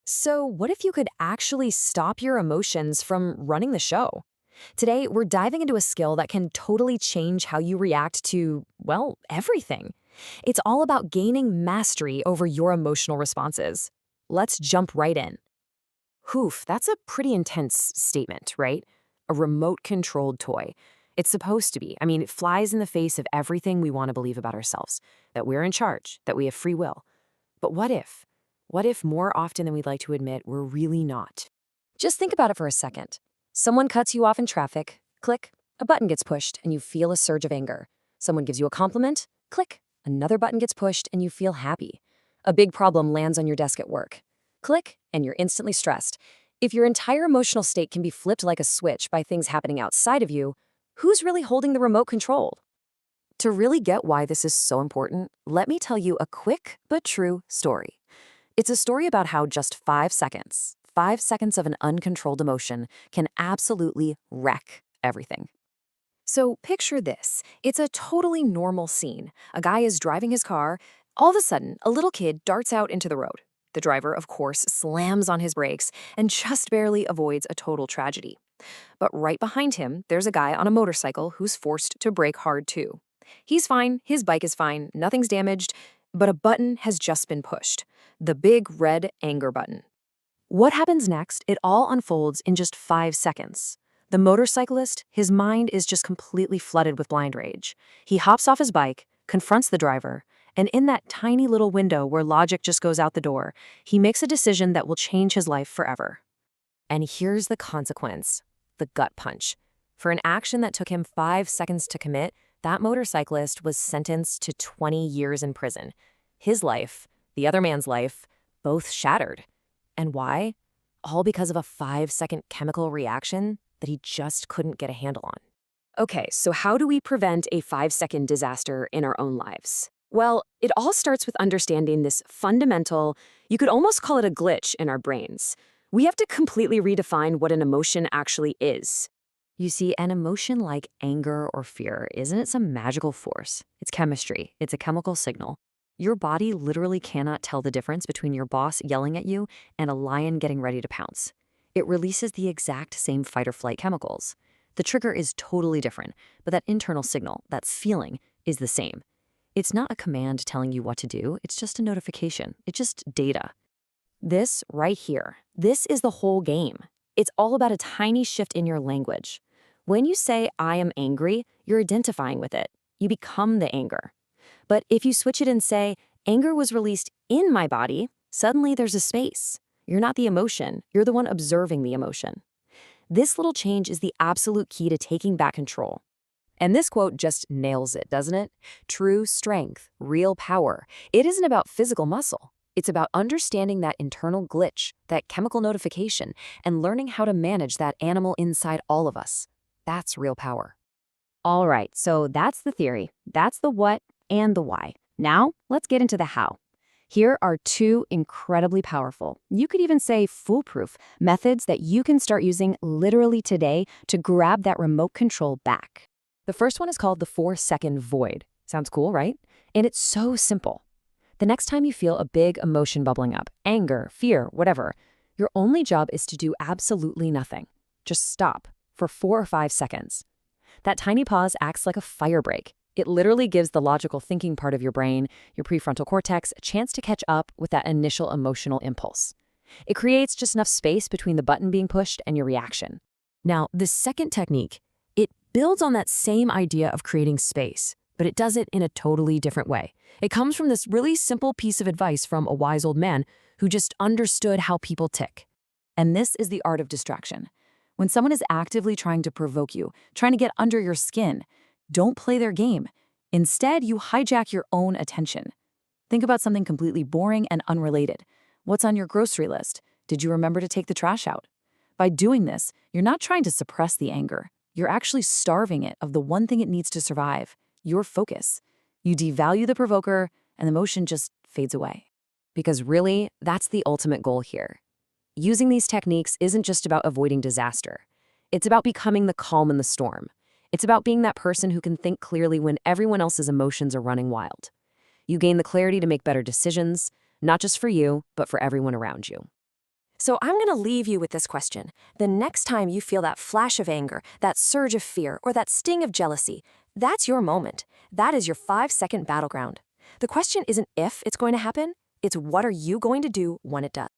So, what if you could actually stop your emotions from running the show? Today, we're diving into a skill that can totally change how you react to, well, everything. It's all about gaining mastery over your emotional responses. Let's jump right in. Oof, that's a pretty intense statement, right? A remote controlled toy. It's supposed to be. I mean, it flies in the face of everything we want to believe about ourselves, that we're in charge, that we have free will. But what if? What if more often than we'd like to admit, we're really not? Just think about it for a second. Someone cuts you off in traffic, click, a button gets pushed and you feel a surge of anger. Someone gives you a compliment, click, another button gets pushed and you feel happy. A big problem lands on your desk at work. Click, and you're instantly stressed. If your entire emotional state can be flipped like a switch by things happening outside of you, who's really holding the remote control? To really get why this is so important, let me tell you a quick but true story. It's a story about how just 5 seconds of an uncontrolled emotion can absolutely wreck everything. So picture this. It's a totally normal scene. A guy is driving his car. All of a sudden, a little kid darts out into the road. The driver, of course, slams on his brakes and just barely avoids a total tragedy. But right behind him, there's a guy on a motorcycle who's forced to brake hard too. He's fine, his bike is fine, nothing's damaged, but a button has just been pushed. The big red anger button. What happens next? It all unfolds in just 5 seconds. The motorcyclist, his mind is just completely flooded with blind rage. He hops off his bike, confronts the driver, and in that tiny little window where logic just goes out the door, he makes a decision that will change his life forever. And here's the consequence: the gut punch. For an action that took him 5 seconds to commit, that motorcyclist was sentenced to 20 years in prison. His life, the other man's life, both shattered. And why? All because of a 5-second chemical reaction that he just couldn't get a handle on. Okay, so how do we prevent a 5-second disaster in our own lives? Well, it all starts with understanding this fundamental, you could almost call it a glitch in our brains. We have to completely redefine what an emotion actually is. You see, an emotion like anger or fear isn't it some magical force? It's chemistry. It's a chemical signal. Your body literally cannot tell the difference between your boss yelling at you and a lion getting ready to pounce. It releases the exact same fight or flight chemicals. The trigger is totally different, but that internal signal, that feeling, is the same. It's not a command telling you what to do, it's just a notification. It's just data. This right here, this is the whole game. It's all about a tiny shift in your language. When you say, I am angry, you're identifying with it. You become the anger. But if you switch it and say, anger was released in my body, suddenly there's a space. You're not the emotion, you're the one observing the emotion. This little change is the absolute key to taking back control. And this quote just nails it, doesn't it? True strength, real power. It isn't about physical muscle. It's about understanding that internal glitch, that chemical notification, and learning how to manage that animal inside all of us. That's real power. All right, so that's the theory. That's the what and the why. Now, let's get into the how. Here are two incredibly powerful, you could even say foolproof, methods that you can start using literally today to grab that remote control back. The first one is called the 4-second void. Sounds cool, right? And it's so simple. The next time you feel a big emotion bubbling up, anger, fear, whatever, your only job is to do absolutely nothing. Just stop for 4 or 5 seconds. That tiny pause acts like a fire break. It literally gives the logical thinking part of your brain, your prefrontal cortex, a chance to catch up with that initial emotional impulse. It creates just enough space between the button being pushed and your reaction. Now, the second technique, it builds on that same idea of creating space, but it does it in a totally different way. It comes from this really simple piece of advice from a wise old man who just understood how people tick. And this is the art of distraction. When someone is actively trying to provoke you, trying to get under your skin, don't play their game. Instead, you hijack your own attention. Think about something completely boring and unrelated. What's on your grocery list? Did you remember to take the trash out? By doing this, you're not trying to suppress the anger. You're actually starving it of the one thing it needs to survive, your focus. You devalue the provoker, and the emotion just fades away. Because really, that's the ultimate goal here. Using these techniques isn't just about avoiding disaster. It's about becoming the calm in the storm. It's about being that person who can think clearly when everyone else's emotions are running wild. You gain the clarity to make better decisions, not just for you, but for everyone around you. So I'm going to leave you with this question. The next time you feel that flash of anger, that surge of fear, or that sting of jealousy, that's your moment. That is your 5-second battleground. The question isn't if it's going to happen, it's what are you going to do when it does.